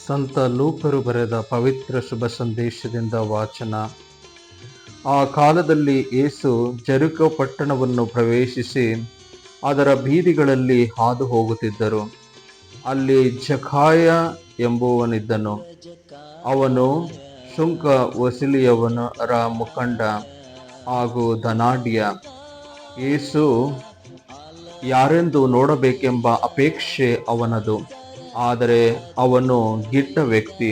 ಸಂತ ಲೂಕರು ಬರೆದ ಪವಿತ್ರ ಶುಭ ಸಂದೇಶದಿಂದ ವಾಚನ. ಆ ಕಾಲದಲ್ಲಿ ಯೇಸು ಜೆರಿಕೋ ಪಟ್ಟಣವನ್ನು ಪ್ರವೇಶಿಸಿ ಅದರ ಬೀದಿಗಳಲ್ಲಿ ಹಾದು ಹೋಗುತ್ತಿದ್ದರು. ಅಲ್ಲಿ ಜಕಾಯ ಎಂಬುವನಿದ್ದನು. ಅವನು ಶುಂಕ ವಸೂಲಿಯವರ ಮುಖಂಡ ಹಾಗೂ ಧನಾಢ್ಯ. ಯೇಸು ಯಾರೆಂದು ನೋಡಬೇಕೆಂಬ ಅಪೇಕ್ಷೆ ಅವನದು. ಆದರೆ ಅವನು ಗಿಡ್ಡ ವ್ಯಕ್ತಿ.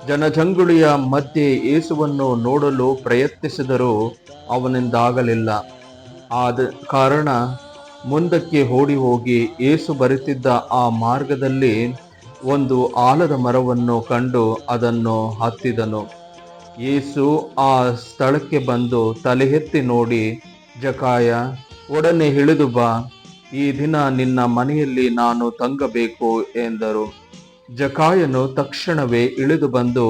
ಜನಜಂಗುಳಿಯ ಮಧ್ಯೆ ಯೇಸುವನ್ನು ನೋಡಲು ಪ್ರಯತ್ನಿಸಿದರೂ ಅವನಿಂದಾಗಲಿಲ್ಲ. ಆದ ಕಾರಣ ಮುಂದಕ್ಕೆ ಓಡಿ ಹೋಗಿ ಯೇಸು ಬರುತ್ತಿದ್ದ ಆ ಮಾರ್ಗದಲ್ಲಿ ಒಂದು ಆಲದ ಮರವನ್ನು ಕಂಡು ಅದನ್ನು ಹತ್ತಿದನು. ಯೇಸು ಆ ಸ್ಥಳಕ್ಕೆ ಬಂದು ತಲೆ ಎತ್ತಿ ನೋಡಿ, ಜಕಾಯ, ಒಡನೆ ಇಳಿದು ಬಾ, ಈ ದಿನ ನಿನ್ನ ಮನೆಯಲ್ಲಿ ನಾನು ತಂಗಬೇಕು ಎಂದರು. ಜಕಾಯನು ತಕ್ಷಣವೇ ಇಳಿದು ಬಂದು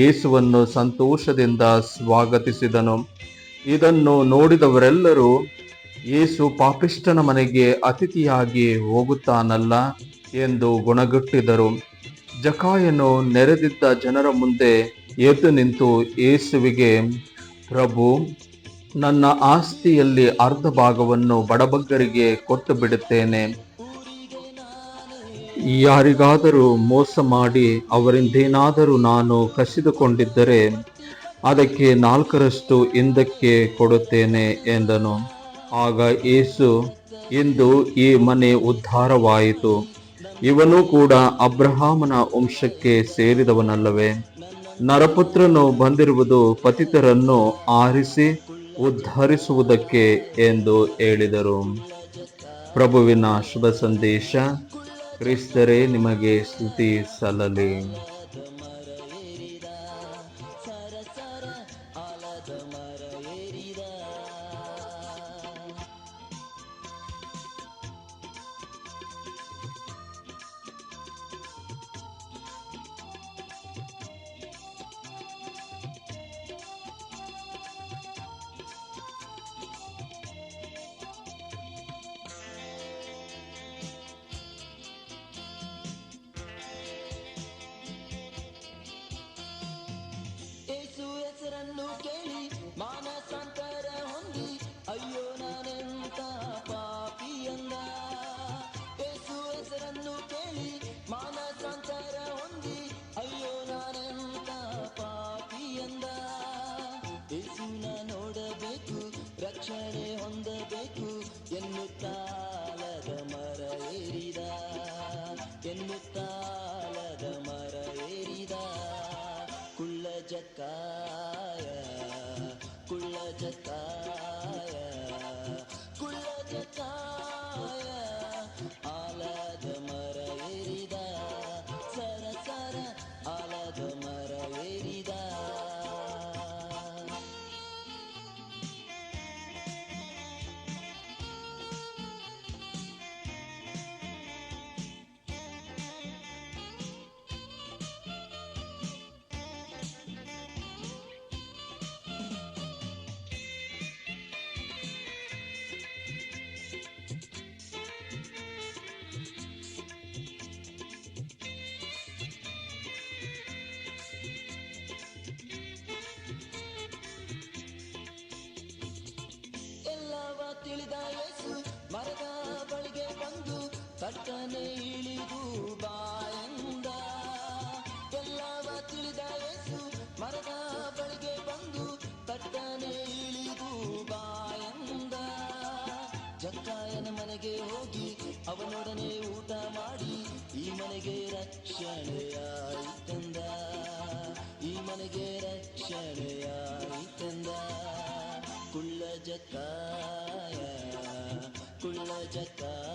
ಯೇಸುವನ್ನು ಸಂತೋಷದಿಂದ ಸ್ವಾಗತಿಸಿದನು. ಇದನ್ನು ನೋಡಿದವರೆಲ್ಲರೂ, ಯೇಸು ಪಾಪಿಷ್ಠನ ಮನೆಗೆ ಅತಿಥಿಯಾಗಿ ಹೋಗುತ್ತಾನಲ್ಲ ಎಂದು ಗುಣಗುಟ್ಟಿದರು. ಜಕಾಯನು ನೆರೆದಿದ್ದ ಜನರ ಮುಂದೆ ಎದ್ದು ನಿಂತು ಯೇಸುವಿಗೆ, ಪ್ರಭು, ನನ್ನ ಆಸ್ತಿಯಲ್ಲಿ ಅರ್ಧ ಭಾಗವನ್ನು ಬಡಬಗ್ಗರಿಗೆ ಕೊಟ್ಟು ಬಿಡುತ್ತೇನೆ. ಯಾರಿಗಾದರೂ ಮೋಸ ಮಾಡಿ ಅವರಿಂದೇನಾದರೂ ನಾನು ಕಸಿದುಕೊಂಡಿದ್ದರೆ ಅದಕ್ಕೆ 4ರಷ್ಟು ಹಿಂದಕ್ಕೆ ಕೊಡುತ್ತೇನೆ ಎಂದನು. ಆಗ ಯೇಸು, ಇಂದು ಈ ಮನೆ ಉದ್ಧಾರವಾಯಿತು. ಇವನು ಕೂಡ ಅಬ್ರಹಾಮನ ವಂಶಕ್ಕೆ ಸೇರಿದವನಲ್ಲವೇ? ನರಪುತ್ರನು ಬಂದಿರುವುದು ಪತಿತರನ್ನು ಆರಿಸಿ ಉದ್ಧರಿಸುವುದಕ್ಕೆ ಎಂದು ಹೇಳಿದರು. ಪ್ರಭುವಿನ ಶುಭ ಸಂದೇಶ. ಕ್ರಿಸ್ತರೇ, ನಿಮಗೆ ಸ್ತುತಿ ಸಲ್ಲಲಿ. ಹೆಸರನ್ನು ಕೇಳಿ ಮಾನಸಾಂತರ ಹೊಂದಿ, ಅಯ್ಯೋ ನಾನೆಂತ ಪಾಪಿಯಂದ. ಯೇಸು ಹೆಸರನ್ನು ಕೇಳಿ ಮಾನಸಾಂತರ ಹೊಂದಿ, ಅಯ್ಯೋ ನಾನೆಂತ ಪಾಪಿಯಂದ. ಯೇಸುನ ನೋಡಬೇಕು, ರಕ್ಷಣೆ ಹೊಂದಬೇಕು ಎನ್ನುತ್ತಾಲದ ಮರ ಏರಿದ, ಎನ್ನುತ್ತಾಲದ ಮರ ಏರಿದ. ಕುಳ್ಳ ಜಕಾಯ, ಕುಳ್ಳ ಜಕಾಯ, ಕುಳ್ಳ ಜಕಾಯ, ಆಲದ ಮರ ಏರಿದ, ಸರ ಸರ ಆಲದ ಮರ ಏರಿದ. ತಿಳಿದ ಯೇಸು ಮರದ ಬಳಿಗೆ ಬಂದು ತಟ್ಟನೆ ಇಳಿದು ಬಾಯಂದ. ಎಲ್ಲವ ತಿಳಿದ ಯೇಸು ಮರದ ಬಳಿಗೆ ಬಂದು ತಟ್ಟನೆ ಇಳಿದು ಬಾಯಂದ. ಜಕ್ಕಾಯನ ಮನೆಗೆ ಹೋಗಿ ಅವನೊಡನೆ ಊಟ ಮಾಡಿ, ಈ ಮನೆಗೆ ರಕ್ಷಣೆಯಾಯಿತೆಂದ, ಈ ಮನೆಗೆ ರಕ್ಷಣೆಯಾಯಿತೆಂದ. ಕುಳ್ಳ ಜಕಾಯ, ಕುಳ್ಳ ಜಕಾಯ.